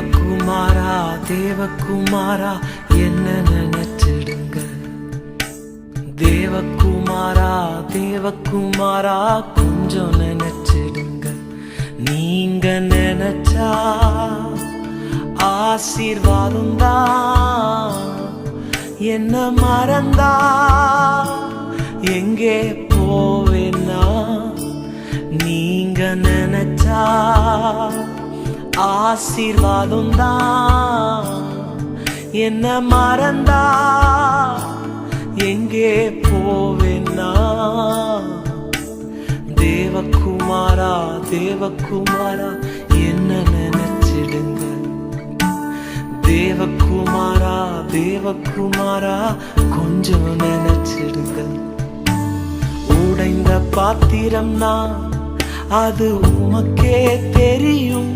தேவகுமாரா தேவகுமாரா என்ன நினைச்சிடுங்க. தேவகுமாரா தேவகுமாரா கொஞ்சம் நினைச்சிடுங்க. நீங்க நினைச்சா ஆசீர்வாதம் தான். என்ன மறந்தா எங்கே போவேன்னா, நீங்க நினைச்சா ஆசீர்வாதம் தான். என்ன மறந்தா எங்கே போவேன்னா, தேவகுமாரா தேவகுமாரா என்ன நினைச்சிடுங்க. தேவகுமாரா தேவகுமாரா கொஞ்சம் நினைச்சிடுங்க. உடைந்த பாத்திரம் நான், அது உமக்கே தெரியும்.